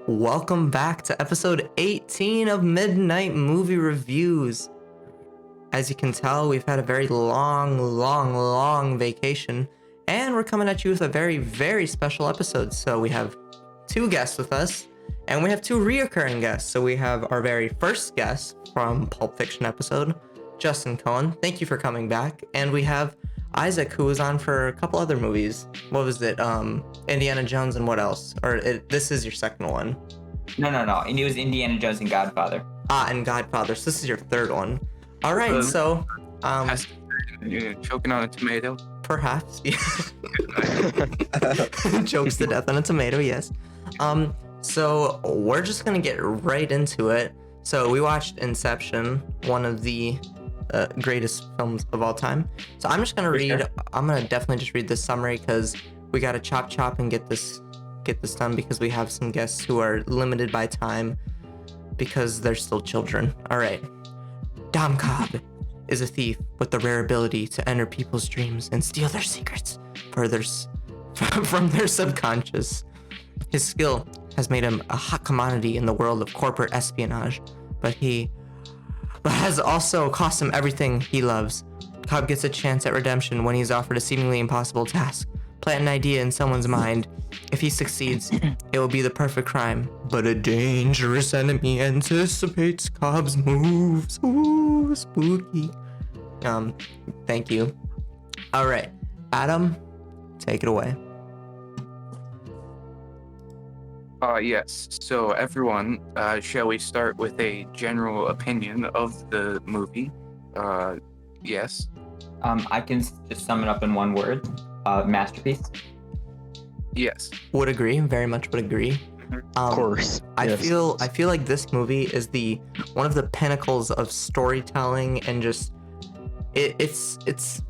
Welcome back to episode 18 of Midnight Movie Reviews. As you can tell, we've had a very long vacation, and we're coming at you with a very special episode. So we have two guests with us, and we have two reoccurring guests. So we have our very first guest from Pulp Fiction episode, Justin Cohen. Thank you for coming back. And we have Isaac, who was on for a couple other movies. What was it? Indiana Jones and what else? This is your second one. No. And it was Indiana Jones and Godfather. And Godfather. So this is your third one. All right, so You're choking on a tomato. perhaps, yeah. Jokes to death on a tomato, yes. So we're just gonna get right into it. So we watched Inception, one of the greatest films of all time. So I'm just gonna I'm gonna definitely just read this summary because we gotta chop and get this done because we have some guests who are limited by time because they're still children. All right. Dom Cobb is a thief with the rare ability to enter people's dreams and steal their secrets from their subconscious. His skill has made him a hot commodity in the world of corporate espionage, but has also cost him everything he loves. Cobb gets a chance at redemption when he's offered a seemingly impossible task. Plant an idea in someone's mind. If he succeeds, it will be the perfect crime. But a dangerous enemy anticipates Cobb's moves. Ooh, spooky. Thank you. All right, Adam, take it away. Yes. So everyone, shall we start with a general opinion of the movie? Yes. I can just sum it up in one word. Masterpiece. Yes. Would agree. Very much would agree. Of course. I feel like this movie is one of the pinnacles of storytelling and just it's.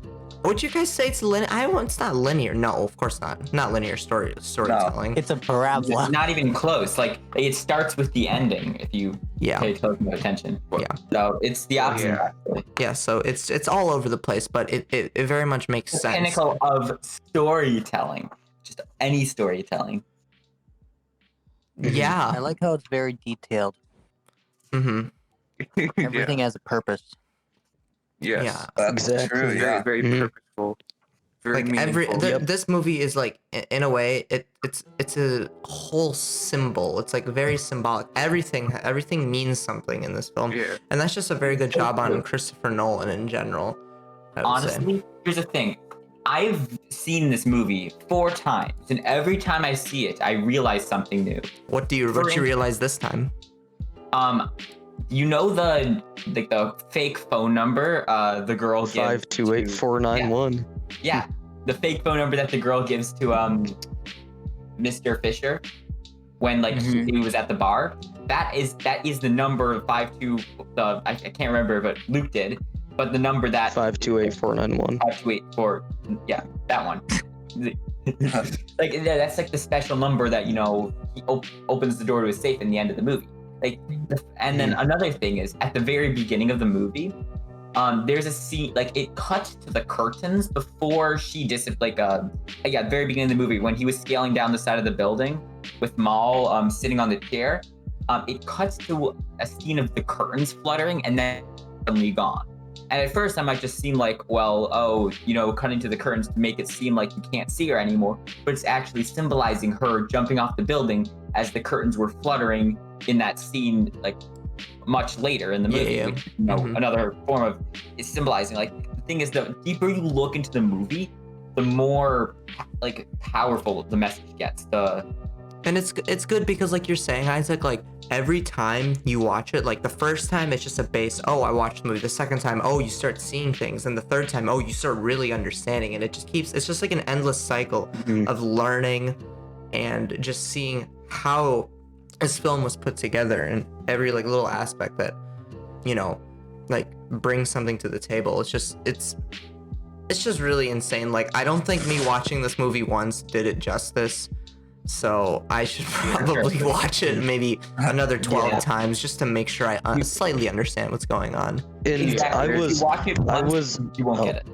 Would you guys say it's linear? It's not linear. No, of course not. Not linear storytelling. It's a parabola. Not even close. Like it starts with the ending. If you pay close attention. Yeah. So it's the opposite. Yeah. Actually. Yeah. So it's all over the place, but it very much makes The sense. pinnacle of storytelling. Just any storytelling. Yeah. I like how it's very detailed. Mm-hmm. Everything has a purpose. Yes. Yeah. That's Exactly. true, yeah. Very purposeful. Very Like meaningful. this movie is like in a way it's a whole symbol. It's like very symbolic. Everything means something in this film, Yeah. and that's just a very good job on Christopher Nolan in general. I would say. Honestly, here's the thing. I've seen this movie 4 times, and every time I see it, I realize something new. What you realize this time? You know the fake phone number the girl gives 528491. Yeah, the fake phone number that the girl gives to Mr. Fisher when he was at the bar. That is the number 52. I can't remember, but Luke did. But the number that 528491. 5284. Yeah, that one. That's like the special number that he opens the door to his safe in the end of the movie. And then another thing is at the very beginning of the movie, there's a scene it cuts to the curtains before she at the very beginning of the movie when he was scaling down the side of the building with Maul sitting on the chair. It cuts to a scene of the curtains fluttering and then suddenly gone. And at first, I might just seem like, cutting to the curtains to make it seem like you can't see her anymore. But it's actually symbolizing her jumping off the building as the curtains were fluttering in that scene, much later in the movie. Yeah. Which, another form of is symbolizing. The thing is, the deeper you look into the movie, the more powerful the message gets. And it's good because like you're saying, Isaac, every time you watch it, the first time it's just a base, I watched the movie. The second time, you start seeing things. And the third time, you start really understanding. And it's just like an endless cycle of learning and just seeing how this film was put together and every little aspect that, brings something to the table. It's just really insane. I don't think me watching this movie once did it justice. So I should probably watch it maybe another 12 times just to make sure I slightly understand what's going on. And Exactly. If you watch it once, you won't get it.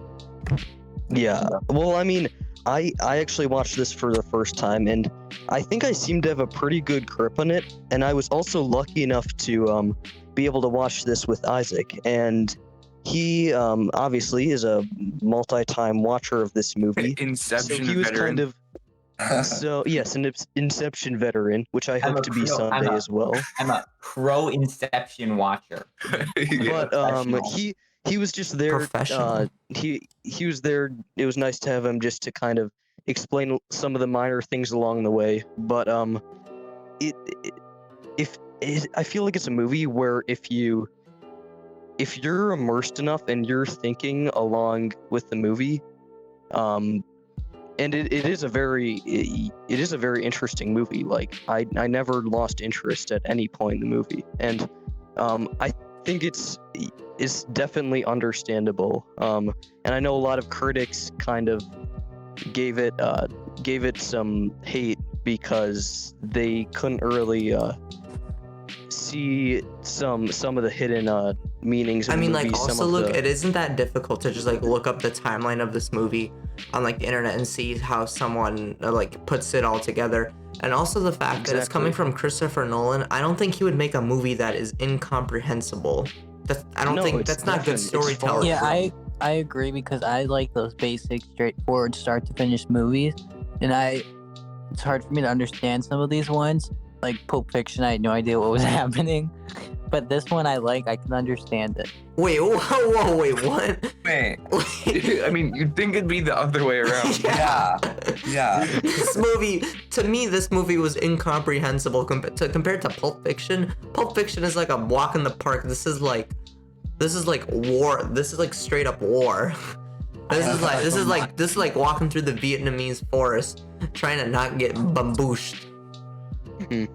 Yeah. Well, I mean, I actually watched this for the first time, and I think I seem to have a pretty good grip on it. And I was also lucky enough to be able to watch this with Isaac, and he obviously is a multi-time watcher of this movie. So Inception he was veteran. kind of so yes, an Inception veteran, which I I'm hope a to be pro- I'm someday a- as well. I'm a pro Inception watcher. Yeah. But Professional. he was just there. Professional. He was there. It was nice to have him just to kind of explain some of the minor things along the way. But it, it if it, I feel like it's a movie where if you're immersed enough and you're thinking along with the movie, and it is a very interesting movie. Like I never lost interest at any point in the movie, and I think it's definitely understandable. And I know a lot of critics kind of gave it some hate because they couldn't really see some of the hidden meanings in I the mean, movie. like, some also of look, the, it isn't that difficult to just like look up the timeline of this movie on like the internet and see how someone like puts it all together. And also the fact that it's coming Exactly. from Christopher Nolan, I don't think he would make a movie that is incomprehensible. I don't No, think it's that's not good definitely- it's far storytelling. from- Yeah, I agree because I like those basic, straightforward, start to finish movies, and it's hard for me to understand some of these ones. Like Pulp Fiction, I had no idea what was happening, but this one I can understand it. Wait, whoa, wait, what? Wait. Wait. I mean, you'd think it'd be the other way around. Yeah. Yeah. This movie, to me, this movie was incomprehensible compared to Pulp Fiction. Pulp Fiction is like a walk in the park. This is like war. This is like straight up war. This is like walking through the Vietnamese forest, trying to not get bambooshed. Yeah,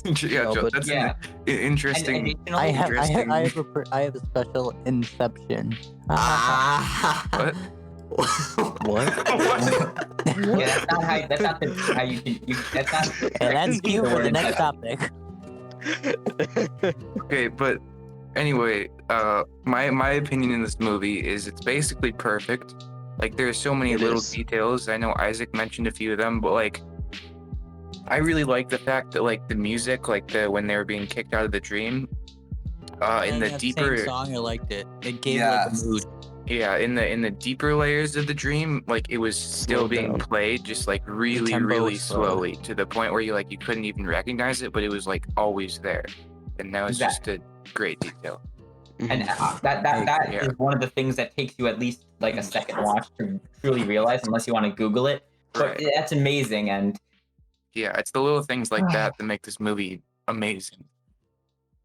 No, Joe, but- that's Yeah. an interesting. additionally, I have a special Inception. Ah. What? what? yeah, that's not how you can. That's not. And that's cute for the next Inception. topic. Okay, but anyway, my opinion in this movie is it's basically perfect. Like there's so many It little is. details. I know Isaac mentioned a few of them, but like I really like the fact that like the music, like when they were being kicked out of the dream, in the deeper song, I liked it. It gave Yes. like a mood. yeah, in the deeper layers of the dream, like it was still Slow being down. played just like really, tempo really was slow. slowly to the point where you couldn't even recognize it, but it was like always there. And that was just a great detail. And Mhm. that Yeah. is one of the things that takes you at least like a second watch to truly realize, unless you want to Google it. But Right. that's amazing, and Yeah, it's the little things like that that make this movie amazing.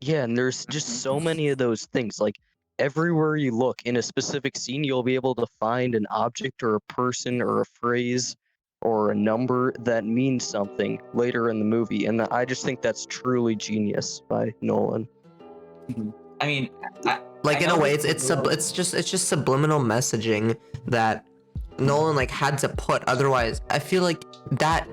Yeah, and there's just so many of those things. Like everywhere you look in a specific scene, you'll be able to find an object or a person or a phrase or a number that means something later in the movie. And I just think that's truly genius by Nolan. I mean, Like I in a know way, this it's just subliminal messaging that Nolan like had to put. Otherwise, I feel like that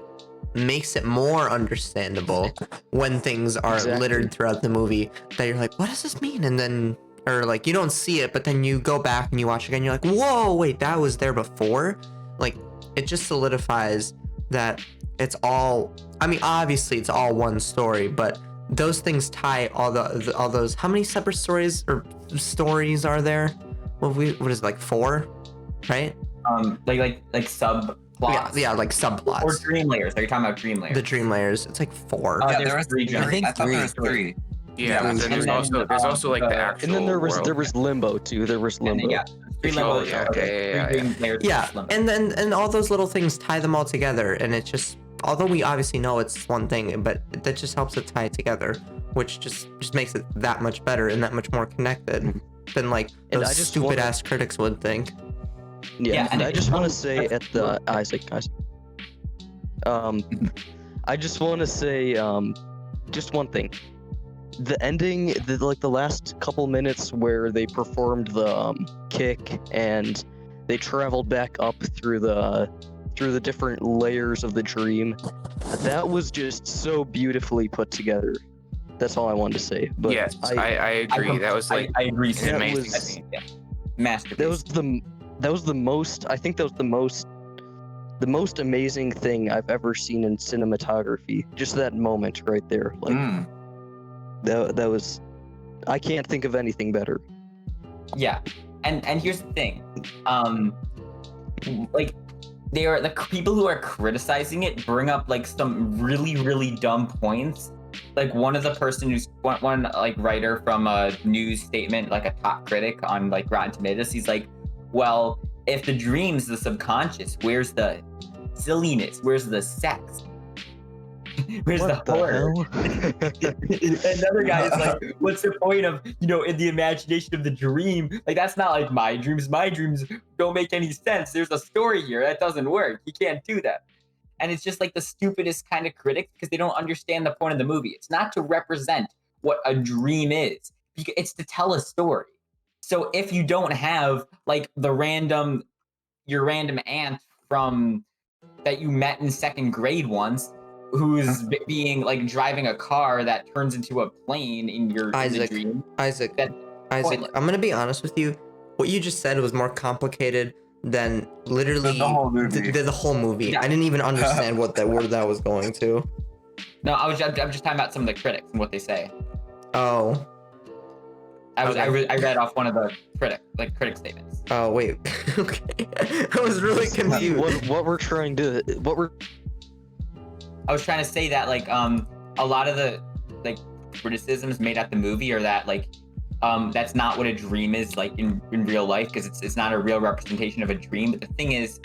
makes it more understandable when things are Exactly. littered throughout the movie. That you're like, what does this mean? And then, or like you don't see it, but then you go back and you watch again. You're like, whoa, wait, that was there before. Like it just solidifies that it's all. I mean, obviously, it's all one story, but those things tie all those. How many separate stories are there? What is it, like 4, right? like sub plots. Yeah, like subplots. Or dream layers. Are you talking about dream layers? The dream layers. It's like 4. Oh, Yeah, there's there was three three. I think I thought there was three. 3. Yeah, Yeah, but then and there's then, also like the the- actual And then there was world. Limbo too. There was And then, Limbo. yeah, three Oh, levels. yeah, okay, yeah, three yeah. dream layers. Yeah, plus limbo. and then and all those little things tie them all together, and it just, although we obviously know it's one thing, but that just helps it tie it together, which just makes it that much better and that much more connected than like And those I just stupid wanna- ass critics would think. Yeah, and and I it- just want to say at the Isaac. I just want to say just one thing. The ending, the last couple minutes where they performed the kick and they traveled back up through the different layers of the dream. That was just so beautifully put together. That's all I wanted to say. But Yes, I agree. That was like I agree. an that amazing was- scene. Masterpiece. that was the most. I think that was the most the most amazing thing I've ever seen in cinematography. Just that moment right there. Like that was. I can't think of anything better. Yeah, and here's the thing, like they are the people who are criticizing it bring up like some really dumb points. Like one of the person who's one like writer from a news statement, like a top critic on like Rotten Tomatoes, he's like, well, if the dream's the subconscious, where's the silliness? Where's the sex? Where's What the horror? Another guy is like, what's the point of, in the imagination of the dream? Like, that's not like my dreams. My dreams don't make any sense. There's a story here. That doesn't work. You can't do that. And it's just like the stupidest kind of critics because they don't understand the point of the movie. It's not to represent what a dream is. It's to tell a story. So if you don't have like your random aunt from that you met in second grade once, who's being like driving a car that turns into a plane in the dream. Isaac, I'm gonna be honest with you. What you just said was more complicated than literally the whole movie. The whole movie. Yeah. I didn't even understand where that was going to. No, I'm just talking about some of the critics and what they say. Oh. I read off one of the critic statements. Oh wait. Okay. I was really confused. What we're trying to I was trying to say that like a lot of the like criticisms made at the movie are that like that's not what a dream is like in real life because it's not a real representation of a dream. But the thing is,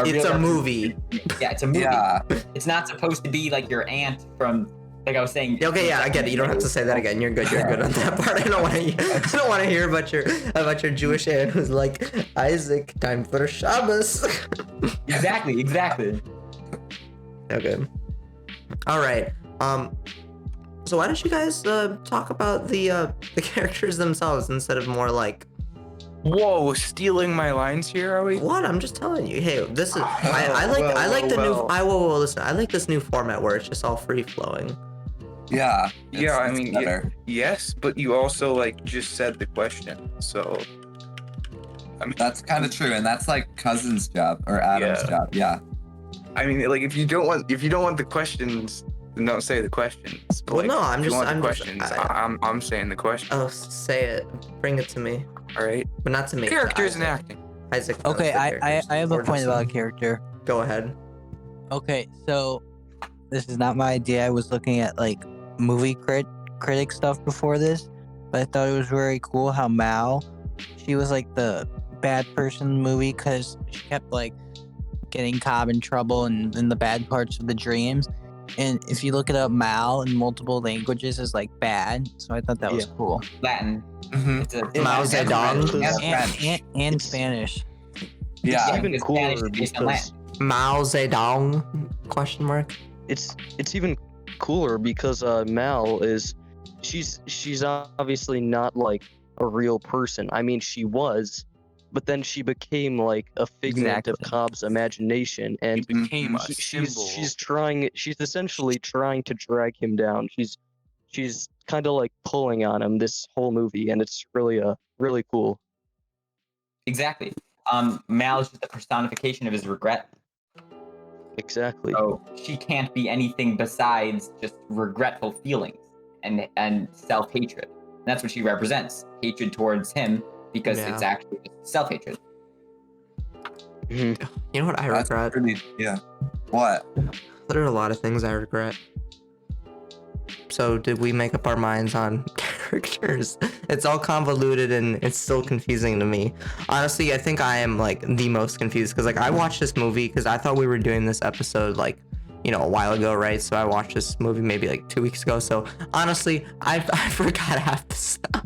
It's a movie. Yeah, it's a movie. Yeah. It's not supposed to be like your aunt from like I was saying. Okay, yeah, I get it. You don't have to say that again. You're good. You're good on that part. I don't want to hear about your Jewish aunt who's like, Isaac, time for Shabbos. Exactly. Okay. All right. So why don't you guys talk about the characters themselves instead of more like? Whoa, stealing my lines here, are we? What? I'm just telling you. Hey, this is I like the new. Listen. I like this new format where it's just all free flowing. Yeah. Yeah, it's better. yes, but you also like just said the question, so. I mean, That's kind of true, and that's like Cousin's job or Adam's job. Yeah. I mean, like if you don't want the questions, then don't say the questions. But, Well, like, no, I'm if you just- want the I'm questions. just- I'm saying the question. Oh, say it. Bring it to me, All right. but not to me. to Characters and Isaac. acting. Isaac. knows Okay, the I characters. have a Or point just- about a character. Go ahead. Okay, so this is not my idea. I was looking at like movie critic stuff before this, but I thought it was very cool how Mal, she was like the bad person in the movie because she kept like getting Cobb in trouble and in the bad parts of the dreams. And if you look it up, Mal in multiple languages is like bad. So I thought that was cool. Latin. Mm-hmm. It's a Mao it's Zedong. Yeah. And French. Spanish. Yeah. even because cooler Spanish is based on because Mao Zedong? Question mark. it's even cooler because Mal is she's obviously not like a real person. I mean, she was, but then she became like a figment of Exactly. Cobb's imagination, and He became a she's symbol. she's essentially trying to drag him down. She's kind of like pulling on him this whole movie, and it's really cool. Exactly. Mal is just the personification of his regret. Exactly. So she can't be anything besides just regretful feelings and self-hatred. And that's what she represents. Hatred towards him because Yeah. it's actually just self-hatred. Mhm. You know what I That's regret? pretty. Yeah. What? There are a lot of things I regret. So did we make up our minds on characters? It's all convoluted and it's still confusing to me. Honestly, I think I am like the most confused because like I watched this movie because I thought we were doing this episode like, a while ago, right? So I watched this movie maybe like 2 weeks ago. So honestly, I forgot half the stuff.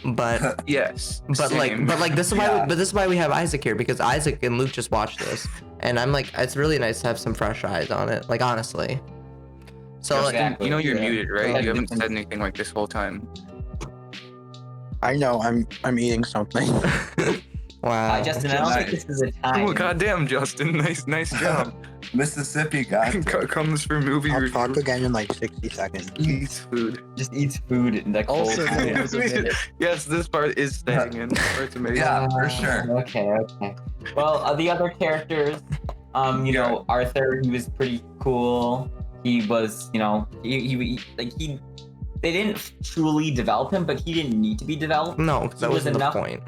But Yes. but same. this is why we have Isaac here because Isaac and Luke just watched this and I'm like it's really nice to have some fresh eyes on it, like honestly. So like, Exactly. You know you're Yeah. muted, right? Like You haven't different- said anything like this whole time. I know. I'm eating something. wow. Justin, I don't think this is a time. Oh goddamn, Justin! Nice job. Mississippi guy. Comes for movie I'll review. talk again in like 60 seconds. Eats food. Just eats food in the cold. Also, time. it was a minute. Yes, this part is staying in. It's amazing. Yeah, for sure. Okay. Well, the other characters You know, Arthur, he was pretty cool. He was, you know, they didn't truly develop him, but he didn't need to be developed. No, because that He was wasn't the enough- point.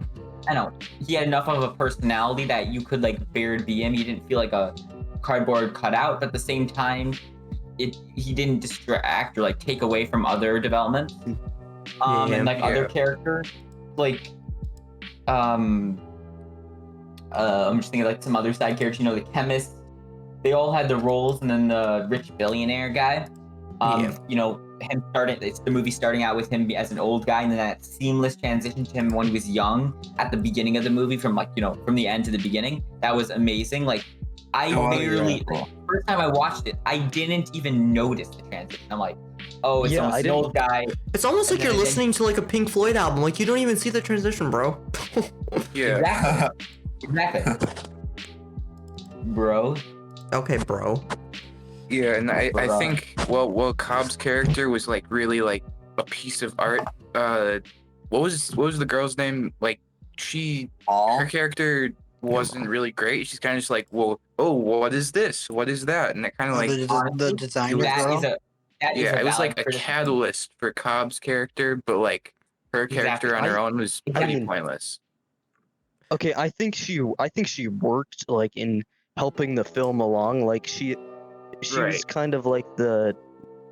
I know he had enough of a personality that you could like bear to be him. He didn't feel like a cardboard cutout, but at the same time, he didn't distract or like take away from other developments. And like other characters, like I'm just thinking like some other side characters. You know, the chemist. They all had their roles, and then the rich billionaire guy. You know, him starting. It's the movie starting out with him as an old guy, and then that seamless transition to him when he was young at the beginning of the movie, from like, you know, from the end to the beginning. That was amazing. Like, first time I watched it, I didn't even notice the transition. I'm like, oh, it's an old guy. It's almost like you're listening to like a Pink Floyd album. Like, you don't even see the transition, bro. Yeah. Exactly. Bro. Okay, bro. Yeah, and I think well Cobb's character was like really like a piece of art. What was the girl's name? Like her character wasn't really great. She's kind of just like, well, oh, what is this? What is that? And that kind of like the designer girl. It was like a catalyst for Cobb's character, but like her character on her own was pretty pointless. Okay, I think she worked like in helping the film along. Like she was kind of like the.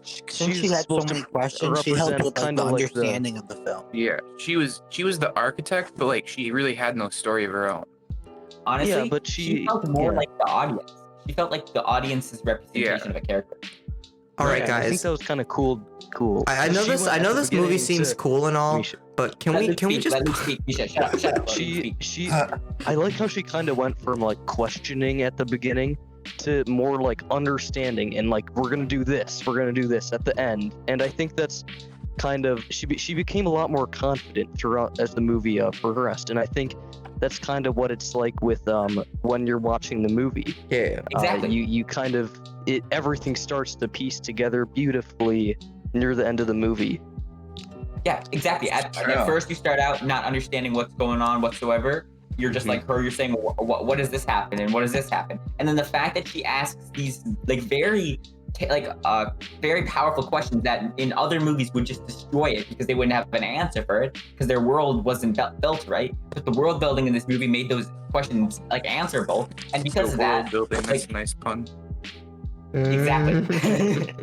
Since she had so many questions, she helped with like, the understanding of the film. Yeah, she was the architect, but like she really had no story of her own. Honestly, yeah, but she felt more like the audience. She felt like the audience's representation of a character. All right, guys. I think that was kind of cool. I know this. I know this movie seems cool and all, but can we just? Let me speak. Misha, shut up. I like how she kind of went from like questioning at the beginning to more like understanding and like we're gonna do this at the end, and I think that's kind of she became a lot more confident throughout as the movie progressed, and I think that's kind of what it's like with when you're watching the movie. Yeah, exactly. You kind of everything starts to piece together beautifully near the end of the movie. Yeah, exactly. At first, you start out not understanding what's going on whatsoever. You're just like her. You're saying, what does this happen? And what does this happen? And then the fact that she asks these like very powerful questions that in other movies would just destroy it because they wouldn't have an answer for it because their world wasn't built right. But the world building in this movie made those questions like answerable. And because of that, building, that's a nice pun. Exactly.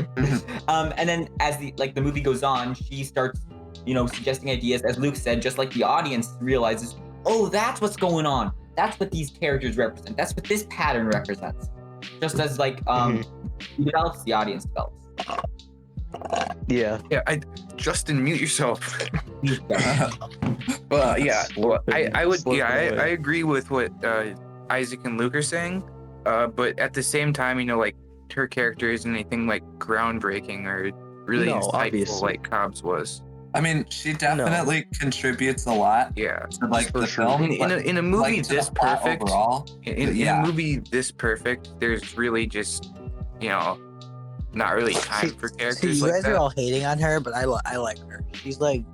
And then as the movie goes on, she starts, you know, suggesting ideas. As Luke said, just like the audience realizes, oh, that's what's going on. That's what these characters represent. That's what this pattern represents. Just as like he develops, the audience develops. Yeah. Justin, mute yourself. Well, yeah. Well, I would. Yeah, I agree with what Isaac and Luke are saying. But at the same time, you know, like her character isn't anything like groundbreaking or really insightful like Cobb's was. I mean, she definitely contributes a lot. Yeah, to like the film. In a movie like, this perfect, overall, in a movie this perfect, there's really just, you know, not really time for characters you like guys that. are all hating on her, but I like her. She's like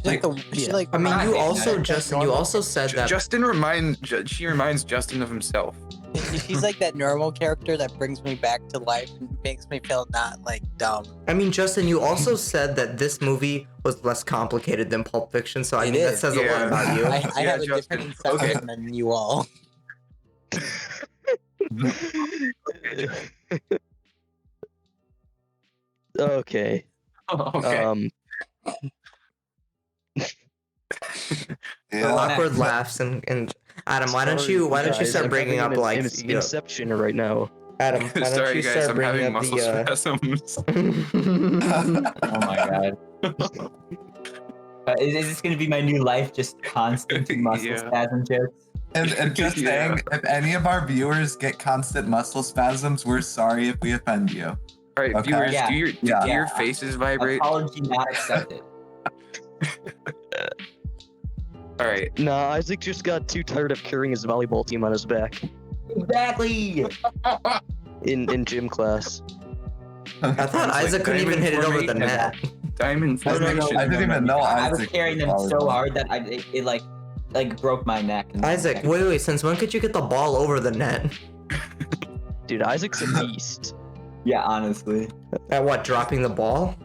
I mean, you also, Justin, you also said that She reminds Justin of himself. She's like that normal character that brings me back to life and makes me feel not like dumb. I mean, Justin, you also said that this movie was less complicated than Pulp Fiction, so I mean that says a lot about you. I have a different inception than you all. Okay. Okay. Awkward laughs and Adam, why don't you start bringing up like Inception right now? Adam, why don't Sorry you guys, start I'm bringing having up muscle spasms. Oh my god. Is this gonna be my new life? Just constant muscle spasm jokes? And just saying, if any of our viewers get constant muscle spasms, we're sorry if we offend you. All right, Okay. viewers, do your faces vibrate? Apology not accepted. All right. Nah, Isaac just got too tired of carrying his volleyball team on his back Exactly. in gym class. I thought Isaac couldn't even hit it over the net. Diamond formation. I didn't even know I was Isaac carrying them so hard that it like broke my neck. Isaac, wait, since when could you get the ball over the net? Dude, Isaac's a beast. Yeah, honestly. At what? Dropping the ball?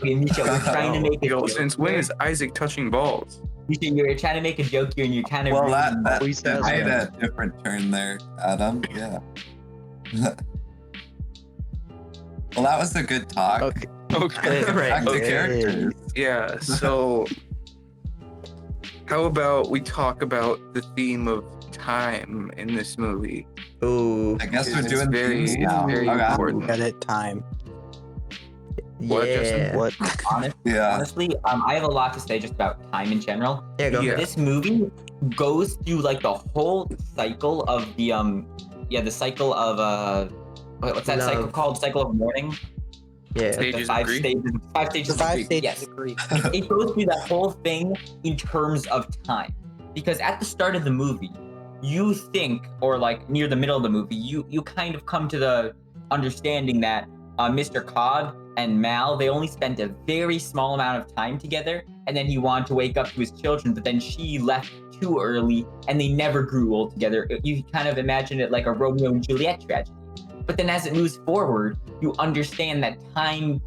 Okay, Misha, we're trying to make a Yo, joke since when here. is Isaac touching balls? Misha, you're trying to make a joke here, and you kind of. Well, ruined that Always that has made been. a different turn there, Adam. Yeah. Well, that was a good talk. Okay. Okay. Right. Back to Okay. characters. Yeah, so how about we talk about the theme of time in this movie? Ooh. I guess we're It's doing very, themes it's now. very Okay. important. Get it? Time. What, Justin? Yeah. What? Yeah. Honestly, I have a lot to say just about time in general. Yeah, go. Yeah. This movie goes through like the whole cycle of the cycle of what's that cycle Love. called? Cycle of mourning. Yeah. Stage- The Stages of five grief? stages. Five stages. The of five grief. stages Yes. of grief. It goes through that whole thing in terms of time, because at the start of the movie, you think, or like near the middle of the movie, you kind of come to the understanding that Mr. Cobb and Mal, they only spent a very small amount of time together, and then he wanted to wake up to his children, but then she left too early, and they never grew old together. You kind of imagine it like a Romeo and Juliet tragedy. But then as it moves forward, you understand that time,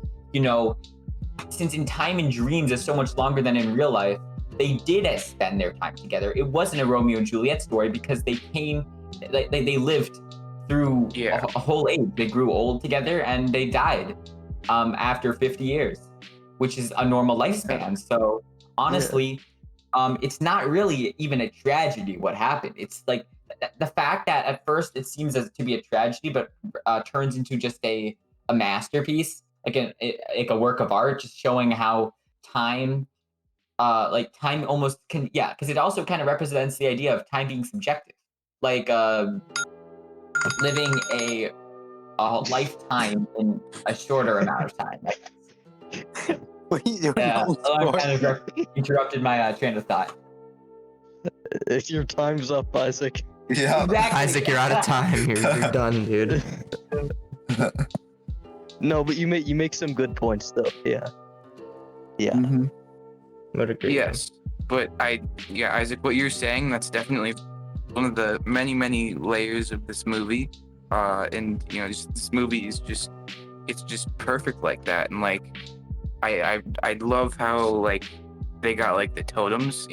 since in time and dreams is so much longer than in real life, they did spend their time together. It wasn't a Romeo and Juliet story because they lived through Yeah. a whole age. They grew old together and they died after 50 years, which is a normal lifespan. So honestly, it's not really even a tragedy what happened. It's like the fact that at first it seems as to be a tragedy, but turns into just a masterpiece, like a work of art, just showing how time time almost can, because it also kind of represents the idea of time being subjective, like living a lifetime in a shorter amount of time. What are you doing? Yeah, Old I sport? kind of interrupted my train of thought. Your time's up, Isaac. Yeah. Exactly. Isaac, you're out of time. You're done, dude. No, but you make some good points though. Yeah. Yeah. Mhm. What a great Yes, but Isaac, what you're saying, that's definitely one of the many layers of this movie. And this movie is it's just perfect like that. And like, I love how like they got like the totems.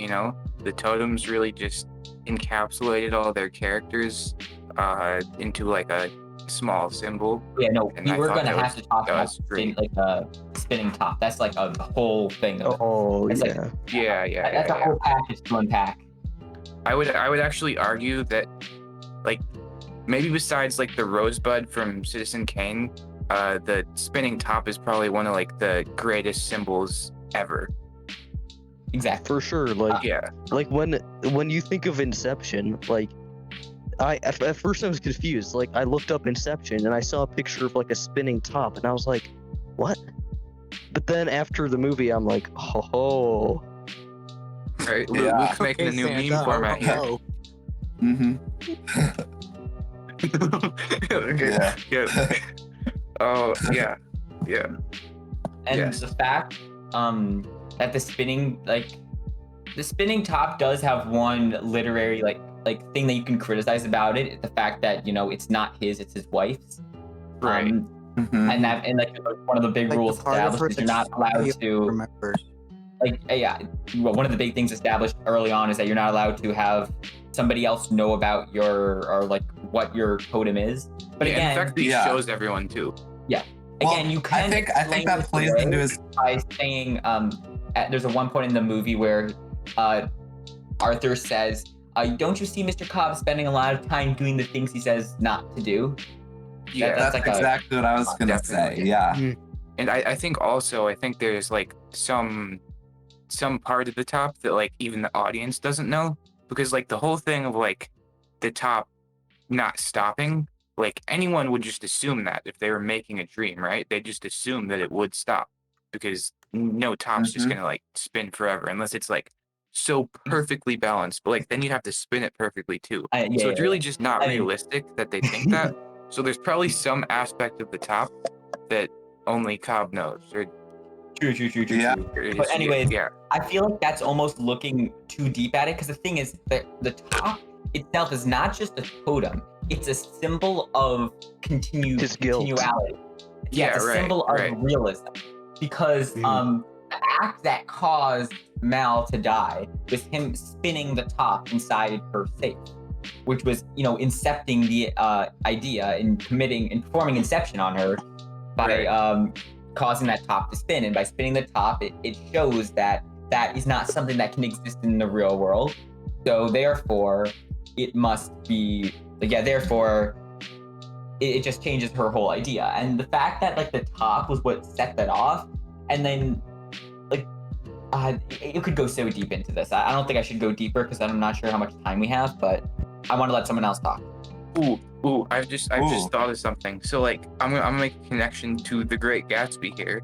The totems really just encapsulated all their characters into like a small symbol. Yeah, no, And we I were thought gonna that have was- to talk that about was great. like a spinning top. That's like a whole thing. Of it. Oh It's like- yeah. Yeah. That's a whole package to unpack. I would actually argue that, like, maybe besides like the rosebud from Citizen Kane, the spinning top is probably one of like the greatest symbols ever. Exactly. For sure. Like Yeah, like when you think of Inception, like at first I was confused. Like I looked up Inception and I saw a picture of like a spinning top and I was like, what? But then after the movie, I'm like, oh. right. Yeah. Luke's making a new Santa, meme format here. ho, Mhm. Okay. Yeah. Yeah. Oh yeah. Yeah. And Yes. the fact that the spinning top does have one literary like thing that you can criticize about it, the fact that it's not his, it's his wife's. Right. Mhm. And like one of the big Like, rules the part of established her is you're not allowed you to remember. one of the big things established early on is that you're not allowed to have somebody else know about what your totem is. But Yeah, again, in fact, he Yeah. shows everyone too. Well, you I can think explain that this plays away into his. by saying there's a one point in the movie where Arthur says, don't you see Mr. Cobb spending a lot of time doing the things he says not to do? Yeah. That's That's like a- exactly what I was gonna say. Definitely. Yeah. And I think there's like some part of the top that like even the audience doesn't know, because like the whole thing of like the top not stopping, like anyone would just assume that if they were making a dream, right? They just assume that it would stop, because no top's just Mhm. gonna like spin forever unless it's like so perfectly balanced. But like then you'd have to spin it perfectly too. So it's really just not I mean- realistic that they think that. So there's probably some aspect of the top that only Cobb knows. Or True. Yeah. But anyways, yeah, I feel like that's almost looking too deep at it, because the thing is that the top itself is not just a totem. it's a symbol of His guilt. continuality. Yeah, it's a right, symbol of right. realism because the act that caused Mal to die was him spinning the top inside her safe, which was, incepting the idea and performing Inception on her by causing that top to spin. And by spinning the top, it shows that is not something that can exist in the real world. So therefore, it must be, it just changes her whole idea. And the fact that the top was what set that off, and then you could go so deep into this. I don't think I should go deeper because I'm not sure how much time we have, but I want to let someone else talk. Ooh, I've just thought of something. So I'm gonna make a connection to The Great Gatsby here,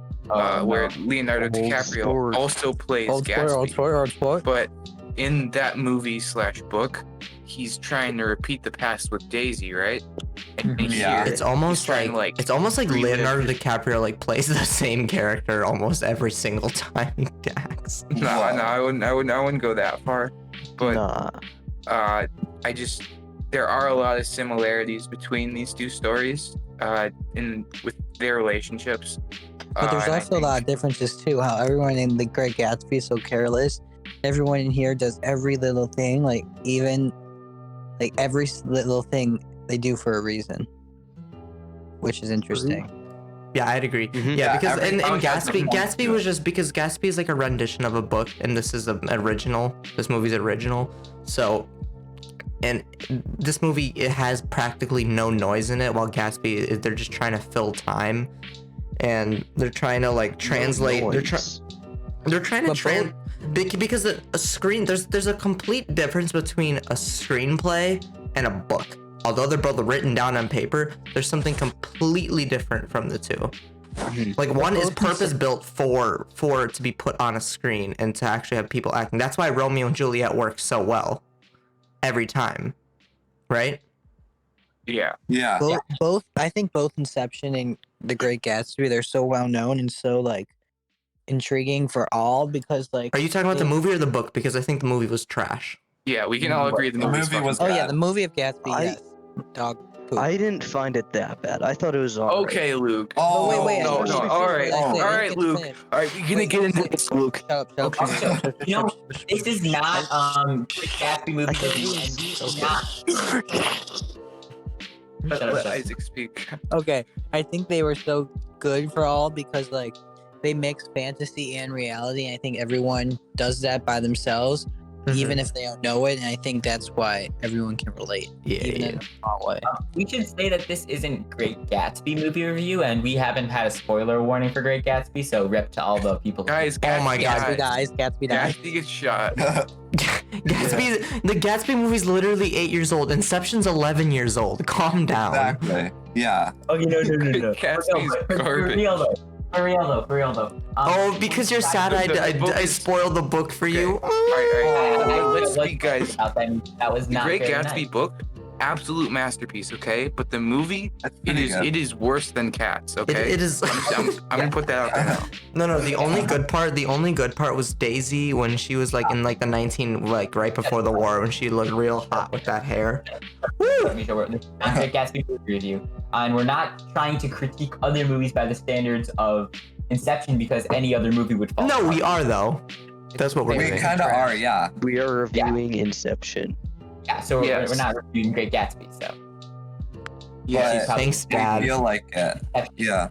where Leonardo DiCaprio also plays Gatsby. But in that movie / book, he's trying to repeat the past with Daisy, right? And Yeah. here, It's almost he's trying like relive Leonardo his- DiCaprio plays the same character almost every single time he acts. No, I wouldn't go that far. But Nah. there are a lot of similarities between these two stories, with their relationships. But there's and I also a lot of differences too. How everyone in The Great Gatsby is so careless. Everyone in here does every little thing, every little thing they do for a reason, which is interesting. Yeah, I'd agree. Mhm. Yeah, because every and song has Gatsby different Gatsby was just because Gatsby is a rendition of a book, and this is an original. This movie's original. So, and this movie, it has practically no noise in it, while Gatsby, they're just trying to fill time, and they're trying to translate. They're trying to because a screen there's a complete difference between a screenplay and a book. Although they're both written down on paper, there's something completely different from the two. One is purpose built for it to be put on a screen and to actually have people acting. That's why Romeo and Juliet works so well every time, right? Yeah. Yeah. Both I think both Inception and The Great Gatsby, they're so well known and so intriguing for all because Are you talking about the movie or the book? Because I think the movie was trash. Yeah, we can all agree the The movie's movie was Oh yeah, bad. the movie of Gatsby, I- yes. Dog poop. I didn't find it that bad. I thought it was alright. Okay, Luke. Oh, wait, no, I no, didn't all finish right, what I all said. I right, didn't get to Luke. finish. All right, we're gonna get into this, Luke. Shut up. Okay, so, this is not Gatsby movie. It's not. Let Isaac speak. Okay, I think they were so good for all because they mix fantasy and reality. And I think everyone does that by themselves, even if they don't know it. And I think that's why everyone can relate, even in a small way. We should say that this isn't Great Gatsby movie review, and we haven't had a spoiler warning for Great Gatsby. So rip to all the people. Guys, Oh my God. Gatsby dies. Gatsby gets shot. The Gatsby movie's literally 8 years old. Inception's 11 years old. Calm down. Exactly. Yeah. Okay, no. Gatsby's For garbage. real though. Oh, because you're sad The book I is- spoiled the book for you. All right. I Let's speak, guys. That was The not Great very Gatsby nice. book, absolute masterpiece. Okay, but the movie, That's it pretty is good. it is worse than Cats. Okay, It is. I'm gonna put that out there now. No. The only good part was Daisy when she was in the 19 right before the war when she looked real hot with that hair. Misha, this is not Great Gatsby movie review, and we're not trying to critique other movies by the standards of Inception because any other movie would fall. No, we are though. That's what we're We doing. kind of are, yeah. We are reviewing Inception. Yeah, so Yes. we're not reviewing Great Gatsby. So Yes, But Thanks, I Dad. feel like it. Yeah.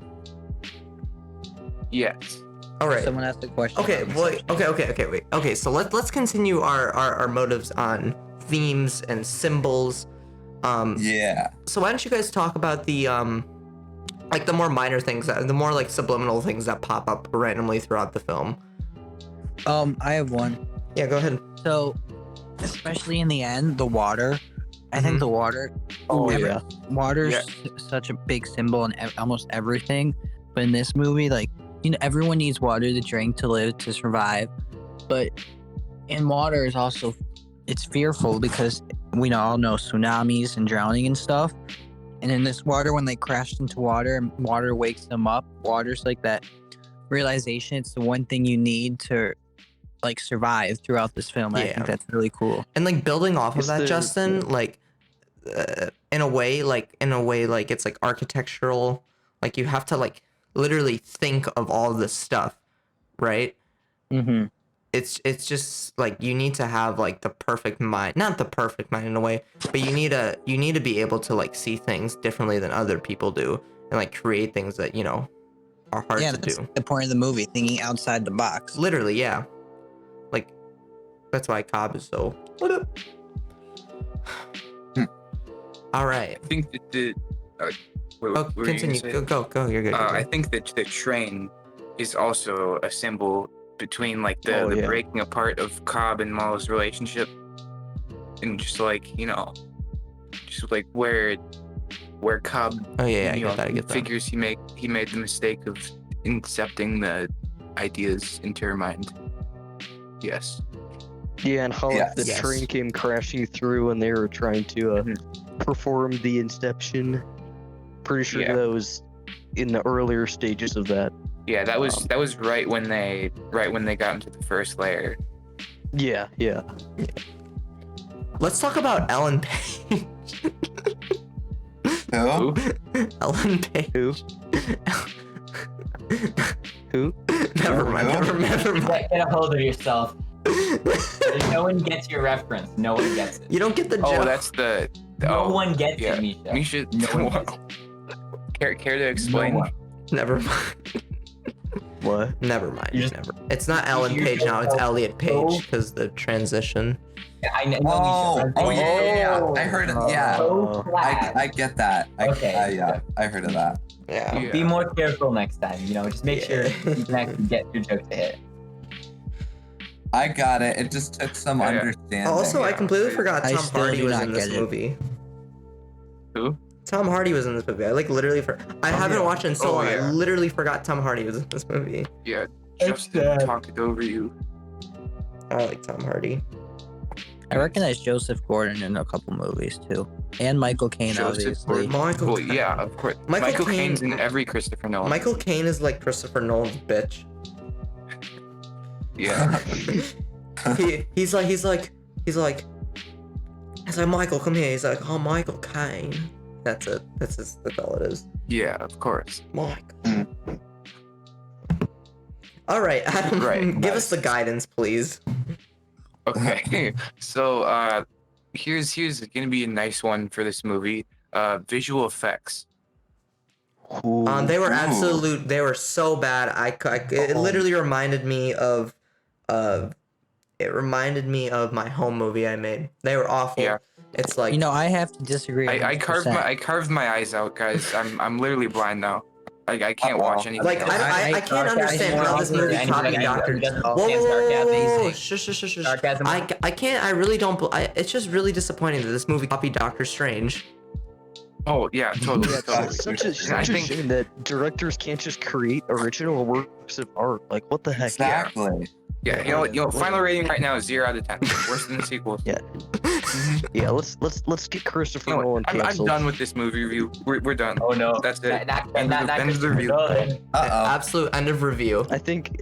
yes. All right. Someone asked a question. Okay, about well, Inception. wait. Okay, so let's continue our motives on themes and symbols. Yeah. So why don't you guys talk about the the more minor things, the more subliminal things that pop up randomly throughout the film? I have one. Yeah, go ahead. So, especially in the end, the water. I think the water. Oh, every- yeah. Water's Yeah. such a big symbol in almost everything. But in this movie, everyone needs water to drink, to live, to survive. But in water is also, it's fearful because we all know tsunamis and drowning and stuff. And in this water, when they crashed into water and water wakes them up, water's that realization. It's the one thing you need to survive throughout this film. I Yeah. think that's really cool. And building off of Is that, there- Justin, in a way like it's like architectural, like you have to like literally think of all this stuff, right? Mm-hmm. It's just like you need to have like the perfect mind, not the perfect mind in a way, but you need to be able to like see things differently than other people do, and like create things that are hard Yeah, to that's do. the point of the movie, thinking outside the box. Literally, yeah. Like that's why Cobb is so. What up? All right. I think that the. What Oh, were you gonna continue. say? Go. You're good. I think that the train is also a symbol between like the Oh, yeah. breaking apart of Cobb and Maul's relationship, and just like just like where Cobb Oh yeah, I you know, get that. I get that. figures he made the mistake of incepting the ideas into her mind. Yes. Yeah, and how like, the Yes. train came crashing through and they were trying to perform the Inception. Pretty sure Yeah. that was in the earlier stages of that. Yeah, that was right when they got into the first layer. Yeah. Let's talk about Ellen Page. Who? Ellen Page. Who? Who? Never mind. Who? Never mind. Get a hold of yourself. No one gets your reference. No one gets it. You don't get the joke. Oh, that's the. No oh, one gets yeah. it, Misha. Misha, No one gets it. care to explain? No one. Never mind. What? Never mind. You just- Never. It's not Ellen you're Page now. It's so- Elliot Page because the transition. I know. Oh, Misha. oh yeah. I heard it. Yeah, So glad. I get that. Okay. I heard of that. Yeah. Yeah. Be more careful next time. Just make sure you can actually get your joke to hit. I got it. It just took some Yeah. understanding. Also, I completely forgot I Tom still Hardy do was not in this get it. movie. Who? Tom Hardy was in this movie. I like literally I haven't yeah. watched it in so Oh, long. I yeah. literally forgot Tom Hardy was in this movie. Yeah, It's Justin sad. talked it over you. I like Tom Hardy. I recognize Joseph Gordon in a couple movies too, and Michael Caine, Joseph obviously. Gordon. Michael. Well, yeah, of course. Michael Michael Caine- Caine's in every Christopher Nolan. Michael Caine is like Christopher Nolan's bitch. Yeah. he's like Michael, come here. He's like, oh, Michael Caine. That's it. That's all it is. Yeah, of course. Michael. All right, Adam. Right, Give us the guidance, please. Okay. So here's gonna be a nice one for this movie. Visual effects. They were Ooh. absolute. They were so bad. It literally reminded me of, it reminded me of my home movie I made. They were awful. Yeah. It's like I have to disagree. I 100%. carved my eyes out, guys. I'm literally blind now. I can't watch anything. like I can't understand how this movie copied Doctor. Whoa, whoa, whoa, whoa, whoa, shush. Sarcasm. I can't. I really don't. It's just really disappointing that this movie copied Doctor Strange. Oh yeah, totally. Yeah, totally. it's such a I such a think- shame that directors can't just create original works of art. Like, what the heck? Exactly. Yeah, you know, final rating right now is 0 out of 10. Worse than the sequels. Yeah. Yeah, let's get Christopher You know Nolan what? I'm canceled. done with this movie review. We're done. Oh no. That's it. That End of the review. Absolute end of review. I think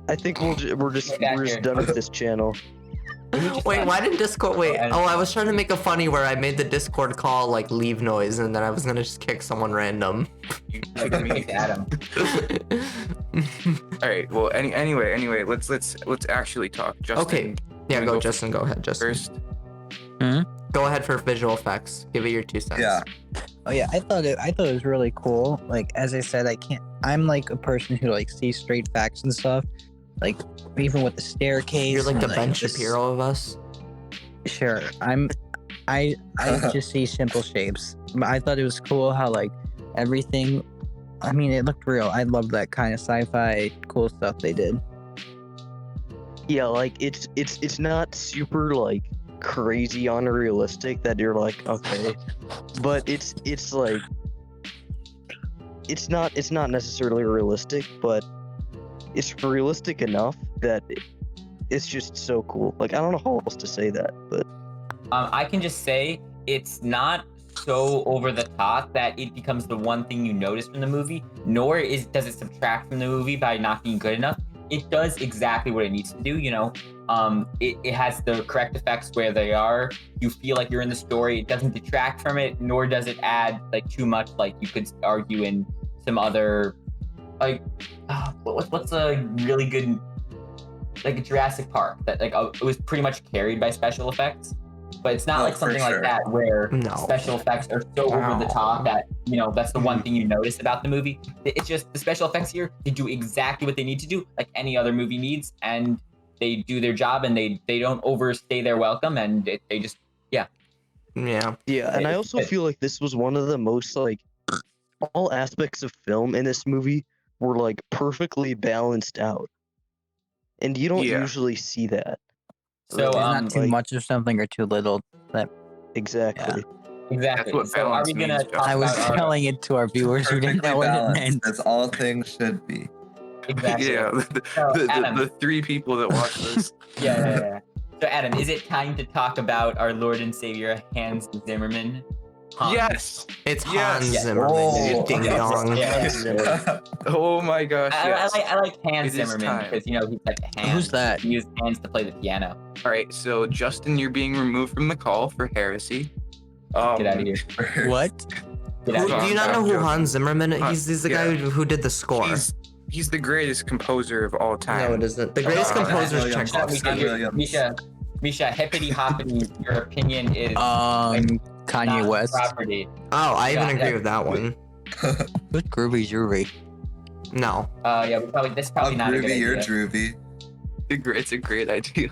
we're just Get back here. done with this channel. Wait, why did Discord? Wait, oh, I was trying to make a funny where I made the Discord call like leave noise, and then I was gonna just kick someone random. Adam. All right. Well, anyway, let's actually talk. Justin, Okay. Yeah, wanna go, go Justin. Go ahead, Justin. first. Go ahead for visual effects. Give it your 2 cents. Yeah. Oh yeah, I thought it was really cool. Like as I said, I'm like a person who like sees straight facts and stuff. Like even with the staircase. You're like the and, Ben this- Shapiro of us. Sure, I just see simple shapes. But I thought it was cool how like everything. I mean, it looked real. I love that kind of sci-fi cool stuff they did. Yeah, like it's not super like crazy unrealistic that you're like, okay, but it's like it's not necessarily realistic, but it's realistic enough that it's just so cool. Like, I don't know how else to say that, but I can just say it's not so over the top that it becomes the one thing you notice from the movie, nor does it subtract from the movie by not being good enough. it does exactly what it needs to do. It has the correct effects where they are. You feel like you're in the story. It doesn't detract from it, nor does it add like too much. Like you could argue in some other, like, what's a really good, like Jurassic Park that like it was pretty much carried by special effects. But it's not like something like that where special effects are so over the top that, that's the one thing you notice about the movie. It's just the special effects here, they do exactly what they need to do, like any other movie needs, and they do their job, and they don't overstay their welcome, and they just, Yeah, and I also feel like this was one of the most, like, all aspects of film in this movie were, like, perfectly balanced out. And you don't usually see that. So, There's not too much of something or too little. Exactly. Exactly. That's what So are we balance gonna means, talk I was about telling it to our viewers who didn't Perfectly know what it balanced, meant. as all things should be. Exactly. Yeah, So, Adam. the 3 people that watch this. Yeah. So Adam, is it time to talk about our Lord and Savior Hans Zimmerman? Yes. It's Yes. Hans Yes. Zimmerman, you Oh. ding Yes. dong. Yeah. Oh my gosh, yes. I like Hans It is Zimmerman time. because he's like the hands. Who's that? He used hands to play the piano. All right, so Justin, you're being removed from the call for heresy. Get out of here. What? Get out Do of here. you not know who joking. Hans Zimmerman is? He's the guy who did the score. He's the greatest composer of all time. No, it isn't. The greatest No, composer is Williams. Tchaikovsky. Misha, hippity hoppity, your opinion is Kanye not West. property. Oh, I even Yeah, agree yeah. with that one. Who's Groovy Groovy? No. Yeah, this is probably not a good Groovy, you're idea. Droovy. It's a great idea.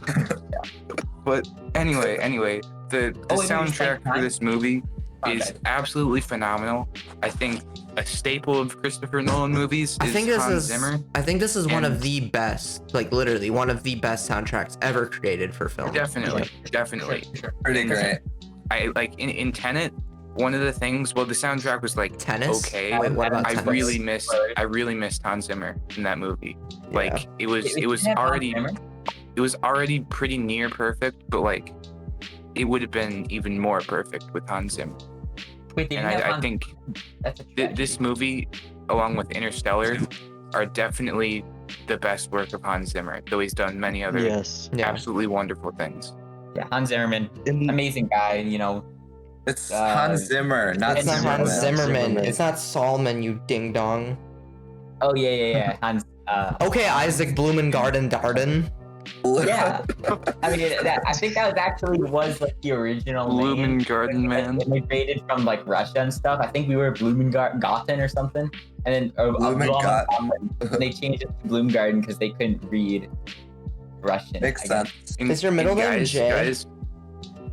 But anyway, the Oh, wait, soundtrack for this movie is Okay. absolutely phenomenal. I think a staple of Christopher Nolan movies I is think this Hans is. Zimmer. I think this is one And- of the best, like literally one of the best soundtracks ever created for film. Definitely. Sure. Pretty great. I like in Tenet. One of the things, well, the soundtrack was like Tennis. okay. Wait, what about I tennis? really missed Hans Zimmer in that movie. Like it was Didn't have already Hans Zimmer? it was already pretty near perfect, but like it would have been even more perfect with Hans Zimmer. Wait, they And didn't have I Hans- think that's a this movie, along with Interstellar, are definitely the best work of Hans Zimmer. Though he's done many other Yes. Yeah. absolutely wonderful things. Yeah, Hans Zimmerman, And amazing guy. It's Hans Zimmer, not It's not Zimmerman. Hans Zimmerman. Zimmerman. It's not Salman, you ding dong. Oh yeah. Hans. Okay, Isaac Blumengarden Darden. Yeah. I mean, I think that was like the original name. Blumengarden Man. It migrated from like Russia and stuff. I think we were Blumengarten or something, and then Blumengarten. they changed it to Bloomgarden because they couldn't read Russian. Makes I guess. sense. And- Is your middle and name guys, Jay? Guys,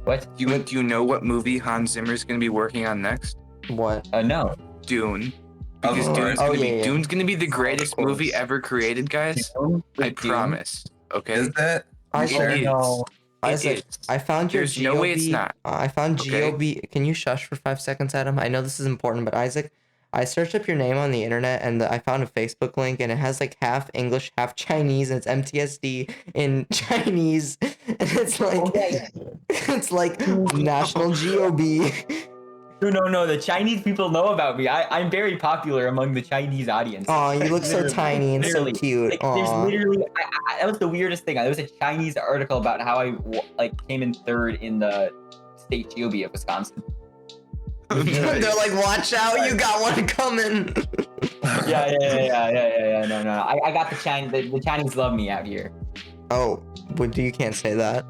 What? do you know what movie Hans Zimmer's gonna be working on next? What? No. Dune. Of Because course. Dune's gonna be the greatest course. movie ever created, guys. Dune? I Dune? promise. Okay. Is it? I You sure? It is. No. Isaac, It is. I found your There's GOB. no way it's not. I found Okay. GOB. Can you shush for 5 seconds, Adam? I know this is important, but Isaac, I searched up your name on the internet and I found a Facebook link and it has like half English, half Chinese, and it's MTSD in Chinese, and it's like it's like National GOB. No. The Chinese people know about me. I'm very popular among the Chinese audience. Oh, you look so tiny and so Literally. cute. Like, there's Aw. literally, that was the weirdest thing. There was a Chinese article about how I came in third in the state GOB of Wisconsin. They're like, watch out, you got one coming. Yeah. No. I got the Chinese. The Chinese love me out here. Oh, but you can't say that.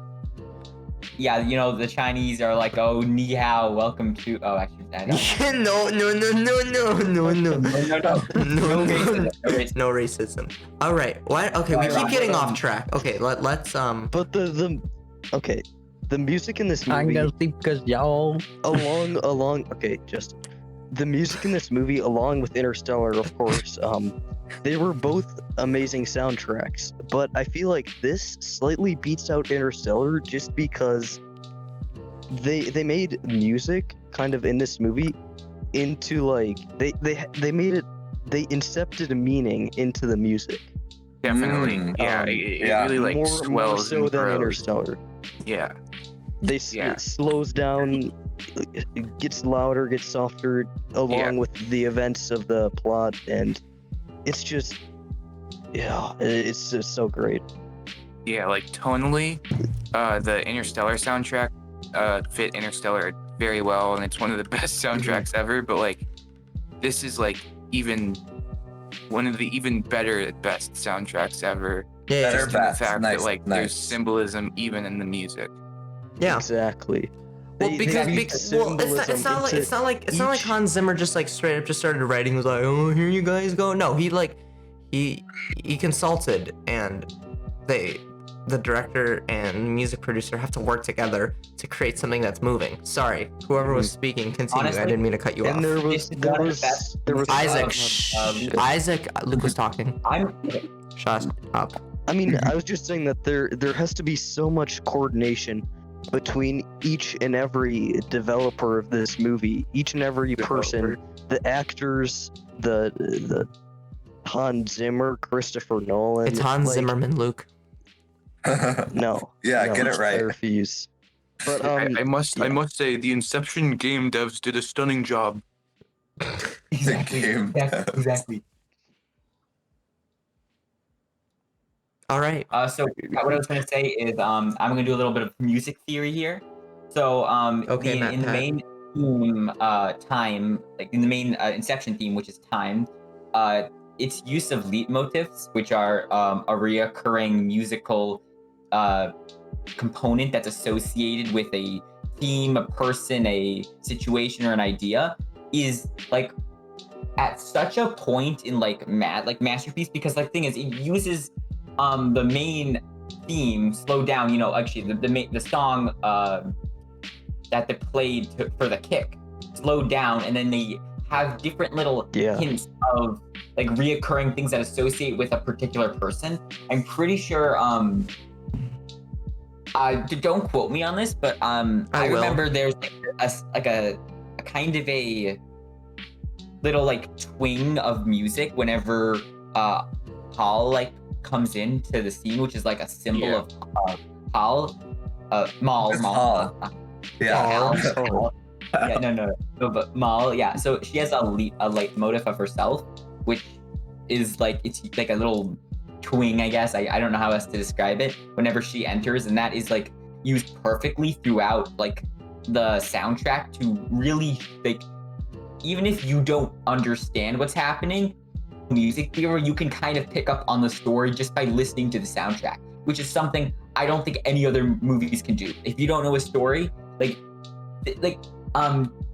Yeah, the Chinese are like, oh, ni hao, welcome to. Oh, actually, I don't know. No. No. No racism, no racism. No racism. All right. What? Okay, we keep getting off track. Okay, let's but okay, the music in this I'm movie gonna sleep because y'all. along okay, just the music in this movie along with Interstellar, of course, they were both amazing soundtracks, but I feel like this slightly beats out Interstellar just because they made music kind of in this movie into like they made it, they incepted a meaning into the music. Definitely. Mm, It yeah. really like more swells so and than grows. Interstellar. Yeah. It slows down, it gets louder, gets softer along with the events of the plot, and it's just Yeah, it's just so great. Yeah, like tonally, the Interstellar soundtrack fit Interstellar very well, and it's one of the best soundtracks ever. But like, this is like even one of the even better at best soundtracks ever. Yeah, Better Just in the best. fact Nice, that like nice. there's symbolism even in the music. yeah. Exactly. Well, They because weave it's not like symbolism it's not like each- Hans Zimmer just like straight up just started writing, was like, oh, here you guys go. No, he consulted, and the director and music producer have to work together to create something that's moving. Sorry, whoever was speaking, continue. I Honestly, didn't mean to cut you and off. there This was is there one of the was best there was Isaac, of- Isaac, Luke was talking. I'm Shut up. I mean, I was just saying that there has to be so much coordination between each and every developer of this movie, each and every person, the actors, the Hans Zimmer, Christopher Nolan. It's Hans like, Zimmerman, Luke. No. Yeah, no, get it right. I refuse. But I must yeah. say the Inception game devs did a stunning job. game. exactly. All right. So what I was gonna say is I'm gonna do a little bit of music theory here. So Okay, Matt in the Pat. main theme time, like in the main Inception theme, which is time, its use of leitmotifs, which are a reoccurring musical component that's associated with a theme, a person, a situation, or an idea, is like at such a point in like masterpiece, because like thing is it uses the main theme slowed down, you know, actually the song that they played for the kick slowed down, and then they have different little hints of like reoccurring things that associate with a particular person. I'm pretty sure don't quote me on this, but I will. remember there's like a kind of a little like twing of music whenever Hal like comes into the scene, which is like a symbol of Hal, Mal, It's Mal. Hal. Yeah. Hal. Yeah, no, but Mal, yeah. So she has a leitmotif of herself, which is like it's like a little twing, I guess. I don't know how else to describe it. Whenever she enters, and that is like used perfectly throughout like the soundtrack to really like, even if you don't understand what's happening, music theory, you can kind of pick up on the story just by listening to the soundtrack, which is something I don't think any other movies can do. If you don't know a story, like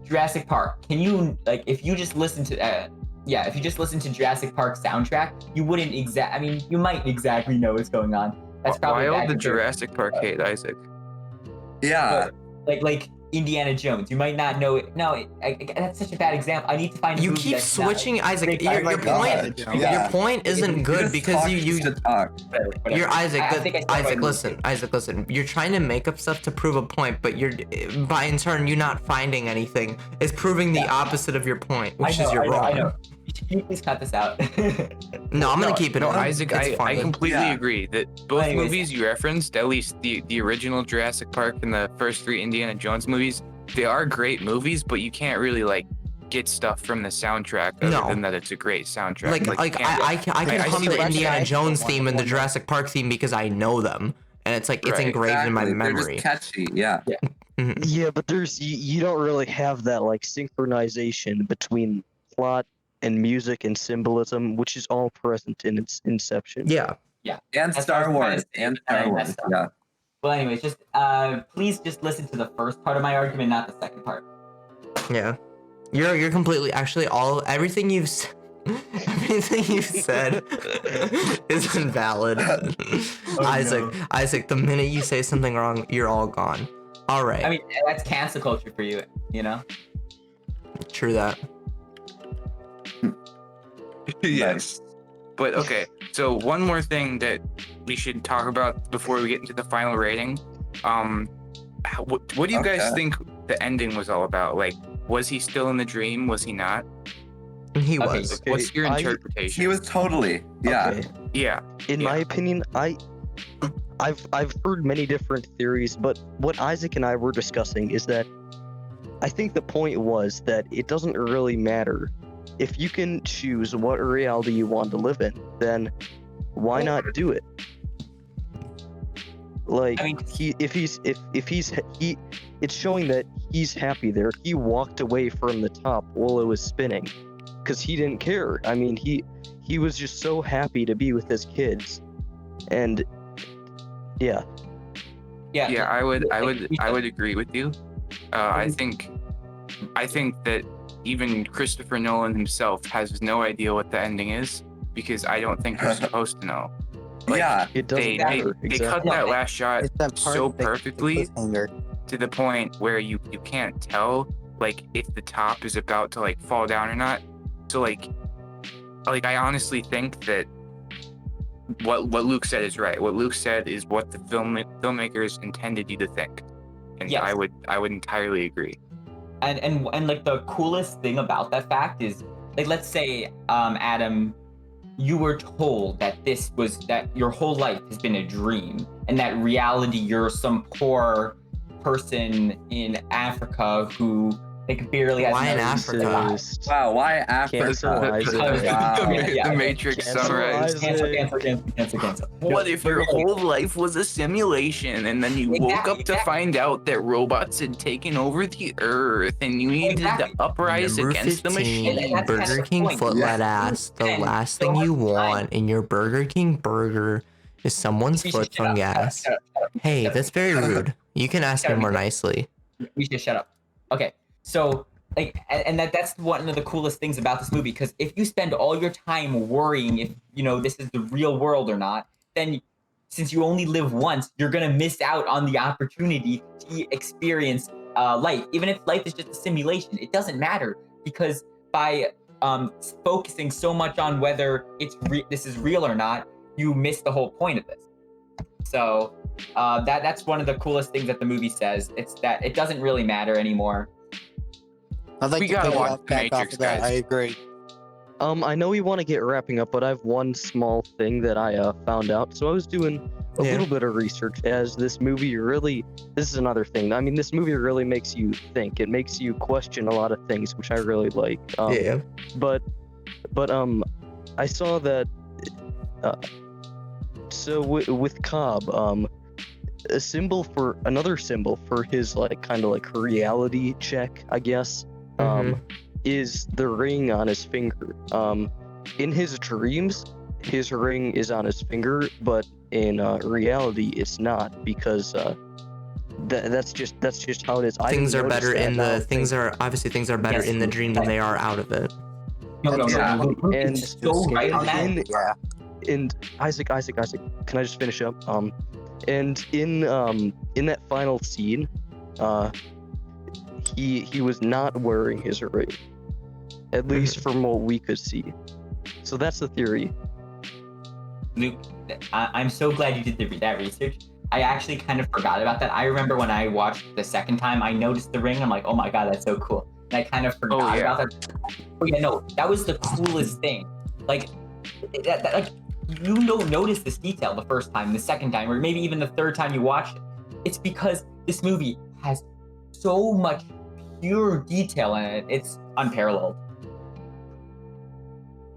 Jurassic Park, can you like if you just listen to if you just listen to Jurassic Park soundtrack, you wouldn't you might exactly know what's going on. That's probably Why all bad the compared- Jurassic Park hate, Isaac? Yeah. like Indiana Jones. You might not know it. No, that's such a bad example. I need to find. A You movie keep that's not, switching, Isaac. Great Your Park. point, Yeah. your point isn't You good just because talk you just to talk. Whatever. you're Isaac. I think I said Isaac, right. listen. You're trying to make up stuff to prove a point, but you're by in turn you not finding anything is proving the opposite of your point, which is you're wrong. I know. Can you please cut this out? No, I'm gonna keep it. No, in. Isaac, It's I fine. completely Yeah. agree that both Anyways. movies you referenced, at least the original Jurassic Park and the first 3 Indiana Jones movies, they are great movies, but you can't really like get stuff from the soundtrack other No. than that it's a great soundtrack. Like you can't- I can I hum see the what you're Indiana saying. Jones theme and the One more. Jurassic Park theme because I know them, and it's like it's Right. engraved in my Exactly. They're memory. just catchy. Yeah. Mhm. Yeah, but there's you don't really have that like synchronization between plot and music and symbolism, which is all present in its Inception. Yeah. And That's what I Star was trying to Wars. say, And but I Star Wars. messed up. Yeah. Well, anyways, just please just listen to the first part of my argument, not the second part. Yeah. You're completely actually everything you've everything you've said is invalid. Isaac, the minute you say something wrong, you're all gone. All right. I mean, that's cancel culture for you, you know? True that. Yes. But okay, so one more thing that we should talk about before we get into the final rating. What do you guys Okay. think the ending was all about? Like, was he still in the dream? Was he not? He Okay, was. Okay, What's your I- interpretation? He was totally. Yeah. Okay. Yeah. In my opinion, I've heard many different theories, but what Isaac and I were discussing is that I think the point was that it doesn't really matter if you can choose what reality you want to live in. Then why not do it? Like I mean- it's showing that he's happy there. He walked away from the top while it was spinning, because he didn't care. I mean, he was just so happy to be with his kids, and yeah. Yeah, I would agree with you. I think that even Christopher Nolan himself has no idea what the ending is, because I don't think you're supposed to know. Like, Yeah. It doesn't they matter. cut Exactly. that last shot It's that part so that- the perfectly cliffhanger. to the point where you can't tell like if the top is about to like fall down or not. So like I honestly think that what Luke said is right. What Luke said is what the filmmakers intended you to think, and Yes. I would entirely agree. And like the coolest thing about that fact is, like, let's say Adam, you were told that that your whole life has been a dream, and that reality you're some poor person in Africa who like barely has Why in enough- Africa? Racist. Wow, why Africa? Cancel Isaac. Wow. The Matrix Cancel summarized. Isaac. What if your whole life was a simulation and then you woke up to Exactly. find out that robots had taken over the earth and you needed Exactly. to uprise Number against the 15, machine? That's kind of Burger the King point. foot Yeah. let ass. The And last so thing you much time- want in your Burger King burger is someone's Misha, foot shut from up, gas. shut up. Hey, that's very rude. You can ask me more nicely. We should shut up. Okay, so like, and that's one of the coolest things about this movie, because if you spend all your time worrying if this is the real world or not, then since you only live once, you're gonna miss out on the opportunity to experience life, even if life is just a simulation. It doesn't matter, because by focusing so much on whether this is real or not, you miss the whole point of this. So that's one of the coolest things that the movie says. It's that it doesn't really matter anymore. I'd like We to gotta pick watch up The back off Matrix, of that. guys. I agree. I know we want to get wrapping up, but I have one small thing that I found out. So I was doing a Yeah. little bit of research, as this movie really, this is another thing. I mean, this movie really makes you think. It makes you question a lot of things, which I really like. Yeah. But I saw that. So with Cobb, another symbol for his like kind of like reality check, I guess, is the ring on his finger. In his dreams, his ring is on his finger, but in reality, it's not, because that's just how it is. I Things didn't are notice better that, in and I the don't things think- are obviously things are better in the dream than they are out of it. No, Yeah. And it's so right on that. Yeah. And Isaac, can I just finish up? And in that final scene, he was not wearing his ring, at least from what we could see. So that's the theory. Luke, I'm so glad you did that research. I actually kind of forgot about that. I remember when I watched the second time, I noticed the ring. I'm like, oh my god, that's so cool. And I kind of forgot yeah. about that. Oh yeah, no, that was the coolest thing. Like, like you don't notice this detail the first time, the second time, or maybe even the third time you watch it. It's because this movie has so much pure detail in it. It's unparalleled.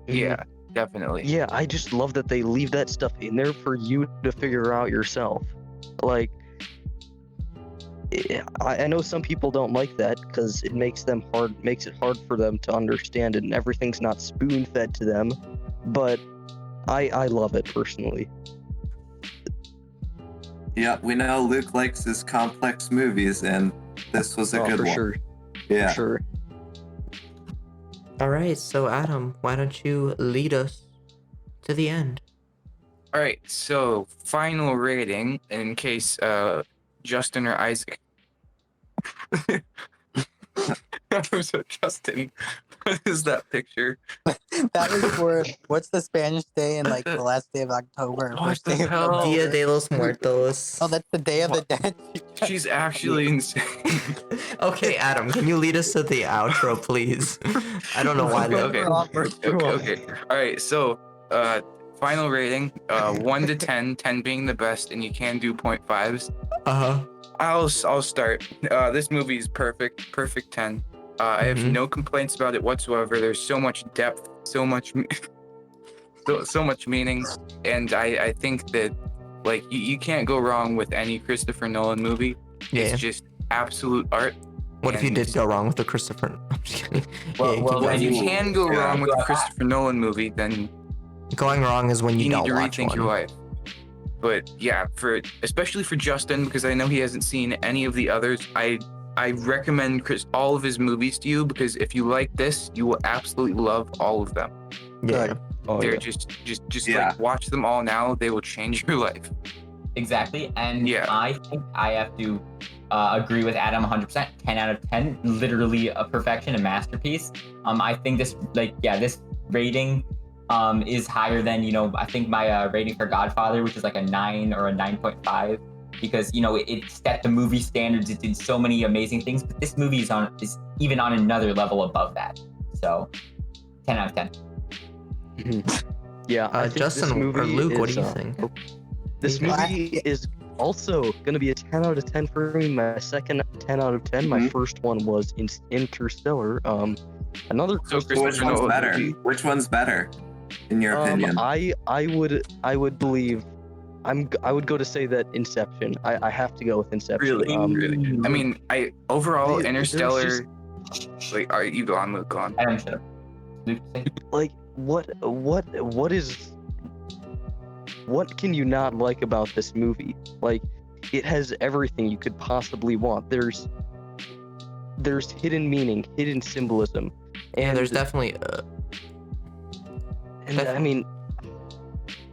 Yeah, definitely. Yeah, I just love that they leave that stuff in there for you to figure out yourself. Like, I know some people don't like that because it makes it hard for them to understand it, and everything's not spoon fed to them. But I love it personally. Yeah, we know Luke likes his complex movies, and this was a good for one. sure, Yeah. for sure. All right, so Adam, why don't you lead us to the end? All right, so final rating in case Justin or Isaac. So Justin, what is that picture? That was for what's the Spanish day and like the last day of October. Or What first the day of hell? November. Dia de los Muertos. Oh, that's the Day of the Dead. She's actually insane. Okay, Adam, can you lead us to the outro, please? I don't know why. Okay, that- okay. All right, so final rating 1 to 10, 10 being the best, and you can do 0.5s. Uh-huh. I'll start. This movie is perfect 10. I have Mhm. no complaints about it whatsoever. There's so much depth, so much so much meaning, and I think that like you can't go wrong with any Christopher Nolan movie. Yeah. It's just absolute art. What if you and- did go wrong with the Christopher? I'm just kidding. Well, Yeah, well, Well, if you Ooh, can go yeah. wrong with a Christopher Nolan movie, then going wrong is when you, you need don't to watch rethink one. your life. But yeah, especially for Justin, because I know he hasn't seen any of the others, I recommend all of his movies to you, because if you like this, you will absolutely love all of them. Yeah. Oh, They're yeah. just Yeah. like watch them all now. They will change your life. exactly. And Yeah. I think I have to agree with Adam 100%. 10 out of 10, literally a perfection, a masterpiece. I think this this rating is higher than I think my rating for Godfather, which is like a 9 or a 9.5, because it set the movie standards. It did so many amazing things, but this movie is even on another level above that. So 10 out of 10. Yeah, I think Justin this movie or Luke, what is, do you think? This Well, movie is also going to be a 10 out of 10 for me. My second 10 out of 10. My Mhm. first one was Interstellar. Another So So which Christopher one's Nolan better? movie. Which one's better, in your opinion? I would believe I would go to say that Inception. I have to go with Inception. Really, really. I mean, overall There's Interstellar. Like, are you go on, Luke? Go on. Adam, shut up. Luke, say. like what can you not like about this movie? Like, it has everything you could possibly want. There's hidden meaning, hidden symbolism, And there's definitely, I mean,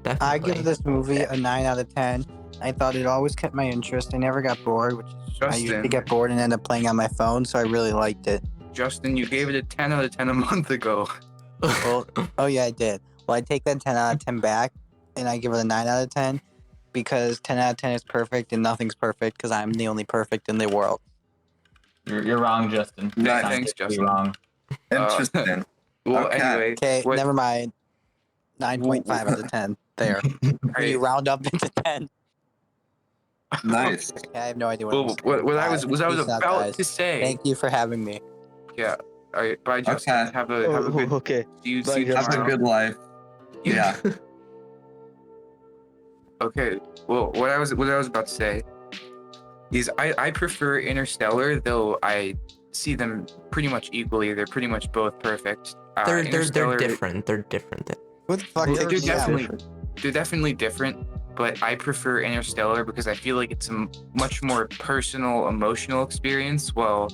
definitely. I give this movie a 9 out of 10. I thought it always kept my interest. I never got bored, which is, I usually Justin. get bored and end up playing on my phone, so I really liked it. Justin, you gave it a 10 out of 10 a month ago. Well, oh yeah, I did. Well, I take that 10 out of 10 back, and I give it a 9 out of 10, because 10 out of 10 is perfect, and nothing's perfect, because I'm the only perfect in the world. You're wrong, Justin. No, You're thanks, scientifically Justin. wrong. Interesting. Well, Okay. anyway. Okay, what- never mind. 9.5 out of 10. There. When Hey, you round up into 10. Nice. Okay, I have no idea what well, I'm saying. what I was Peace out, about guys. to say. Thank you for having me. Yeah. All right. Bye, Justin. Okay. Have a good. okay. See you, Bye, see you Justin. Have a tomorrow. good life. Yeah. Okay. Well, what I was about to say is I prefer Interstellar, though I see them pretty much equally. They're pretty much both perfect. they're Interstellar- different. They're different. Who the fuck Well, takes they're me out? definitely different, but I prefer Interstellar because I feel like it's a much more personal, emotional experience, while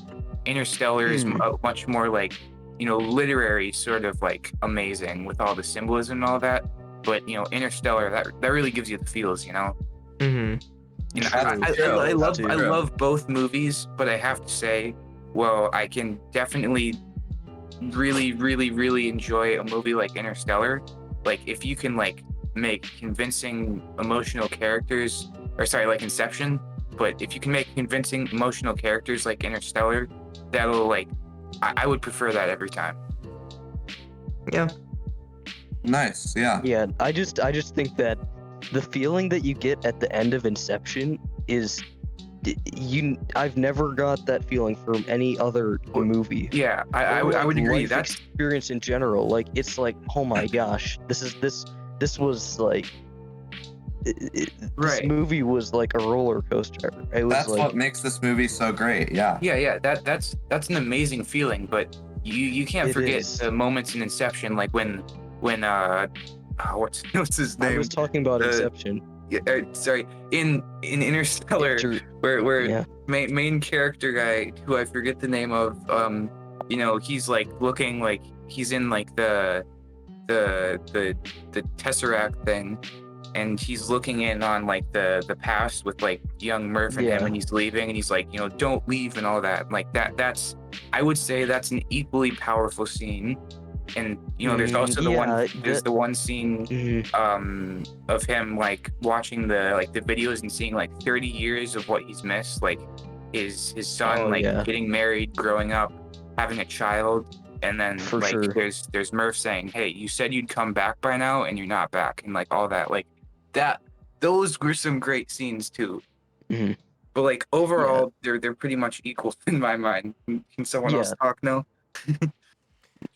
Interstellar is much more like, literary, sort of like amazing with all the symbolism and all that. But Interstellar, that really gives you the feels, Mm-hmm. I love True. both movies, but I have to say, well, I can definitely really, really, really enjoy a movie like Interstellar. Like, if you can make convincing emotional characters, or sorry, like Inception, but if you can make convincing emotional characters like Interstellar, that'll I would prefer that every time. Yeah. Nice. Yeah. Yeah, I just think that the feeling that you get at the end of Inception is I've never got that feeling from any other movie. Yeah, I would agree. Life That's experience in general. Like, it's like, oh my gosh, this was like this right. movie was like a roller coaster. It was That's like, what makes this movie so great. Yeah. Yeah, that's an amazing feeling, but you can't It forget is. the moments in Inception, like when what's his I name? was talking about Inception. Yeah, sorry, in Interstellar, where Yeah. main character guy, who I forget the name of, he's like looking like he's in like the Tesseract thing, and he's looking in on like the past with like young Murph and him, Yeah. and he's leaving, and he's like, don't leave and all that. Like that's I would say that's an equally powerful scene. And there's also the one scene Mhm. of him like watching the videos and seeing like 30 years of what he's missed, like his son Oh, yeah. getting married, growing up, having a child, and then For sure. there's Murph saying, hey, you said you'd come back by now and you're not back, and like all that, like that, those were some great scenes too. Mhm. But like overall they're pretty much equal in my mind. Can someone else talk now?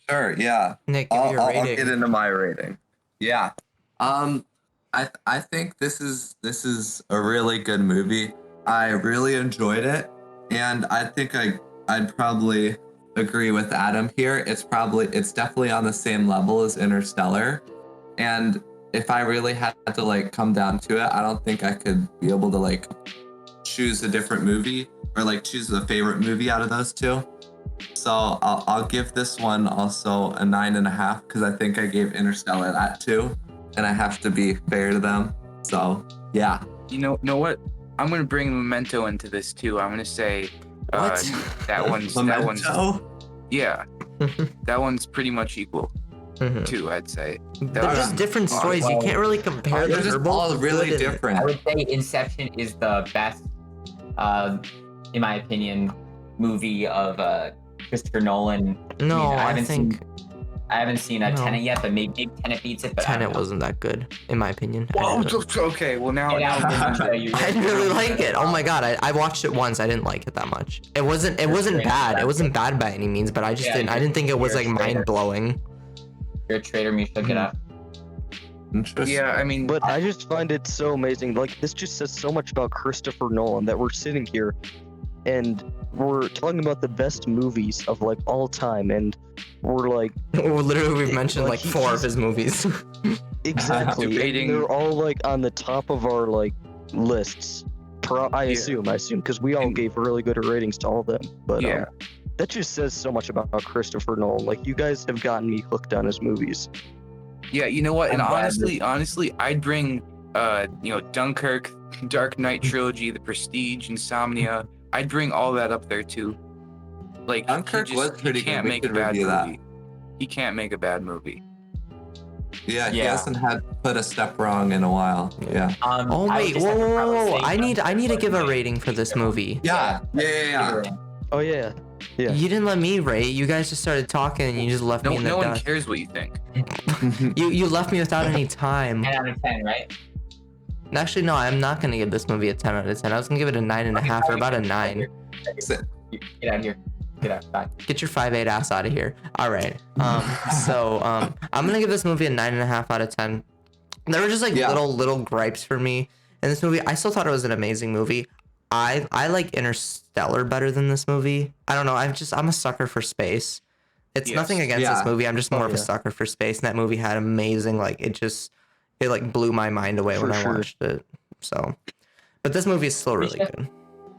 Sure. Yeah. Nick, give me I'll your get rating. into my rating. Yeah. I think this is a really good movie. I really enjoyed it, and I think I'd probably agree with Adam here. It's definitely on the same level as Interstellar, and if I really had to like come down to it, I don't think I could be able to like choose a different movie or like choose a favorite movie out of those two. So I'll give this one also a 9.5 because I think I gave Interstellar that too, and I have to be fair to them. So yeah. You know what? I'm gonna bring Memento into this too. I'm gonna say What? that one's Memento? yeah, that one's pretty much equal Mhm. too. I'd say. They're just different stories. You well, can't really compare They're them. just They're both all really good and- I different. would say Inception is the best, in my opinion, movie of Christopher Nolan. No, I seen No. Tenet yet, but maybe Tenet beats it. But I Tenet don't know. wasn't that good, in my opinion. I Whoa, didn't- okay. Well now. Get out, Misha, you- I didn't really like it. Oh my god, I watched it once. I didn't like it that much. It wasn't bad. It wasn't bad by any means, but I just Yeah, didn't. I didn't think it was you're like a traitor. mind blowing. You're a traitor, Misha. Get out. Interesting. Yeah, I mean, But I just find it so amazing. Like, this just says so much about Christopher Nolan that we're sitting here and we're talking about the best movies of like all time, and we're like, Literally, we've mentioned like Like, 4 of his movies. exactly. and Debating- they're all like on the top of our like lists. I assume, because we all And- gave really good ratings to all of them. But Yeah. that just says so much about Christopher Nolan. Like, you guys have gotten me hooked on his movies. yeah. You know what? And I'm glad honestly, I'd bring Dunkirk, Dark Knight trilogy, The Prestige, Insomnia. I'd bring all that up there too. Like Dunkirk was pretty he can't good. We make a could bad review that. movie. He can't make a bad movie. Yeah, he Yeah. hasn't had put a step wrong in a while. Yeah. Oh I would wait, just whoa, have to whoa, probably whoa, whoa! say I need to give a Dunkirk. rating for this movie. Yeah. Oh yeah. Yeah. You didn't let me rate. You guys just started talking and you just left me No, in the no one dust. cares what you think. You left me without any time. 10 out of 10, right? Actually, no, I'm not gonna give this movie a 10 out of 10. I was gonna give it a 9.5 or about a 9. Sit. Get out of here. Get out. Bye. Get your 5'8" ass out of here. All right. I'm gonna give this movie a 9.5 out of 10. There were just like Yeah. little gripes for me in this movie. I still thought it was an amazing movie. I like Interstellar better than this movie. I don't know. I'm a sucker for space. It's Yes. nothing against Yeah. this movie. I'm just more of a yeah. sucker for space. And that movie had amazing it like blew my mind away For when I sure. watched it. So, but this movie is still really good.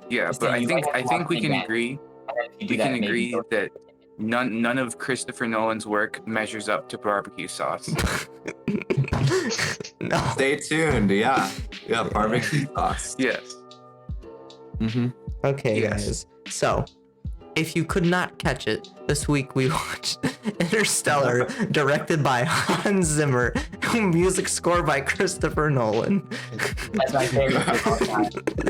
Yeah, Just but saying, I you think might have I to think watch we it can again. agree. And then if you do We that, can maybe agree go- that none of Christopher Nolan's work measures up to barbecue sauce. No. Stay tuned. Yeah. Yeah. Barbecue sauce. Yes. Mm-hmm. Okay, Yes. guys. So, if you could not catch it, this week we watched Interstellar, directed by Hans Zimmer, music score by Christopher Nolan. That's my favorite of all time.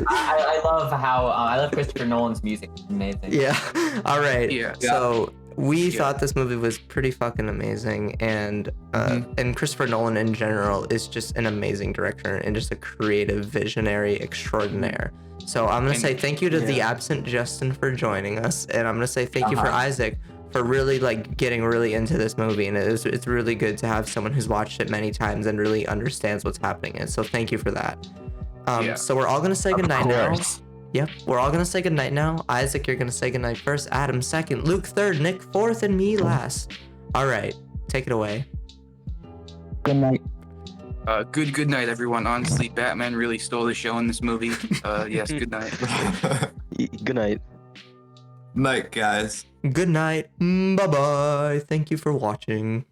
I love Christopher Nolan's music. It's amazing. Yeah. All right. Yeah. So we Yeah. thought this movie was pretty fucking amazing, and Mm-hmm. and Christopher Nolan in general is just an amazing director and just a creative visionary extraordinaire. So I'm gonna And- say thank you to the absent Justin for joining us, and I'm gonna say thank you for Uh-huh. Isaac for really like getting really into this movie, and it's really good to have someone who's watched it many times and really understands what's happening in it. So thank you for that. Yeah. So we're all gonna say Of goodnight now. course. Yep, we're all gonna say goodnight now. Isaac, you're gonna say goodnight first. Adam second. Luke third. Nick fourth, and me last. All right, take it away. Good night. Good night, everyone. Honestly, Batman really stole the show in this movie. Yes, good night. Good night. Night, guys. Good night. Bye bye. Thank you for watching.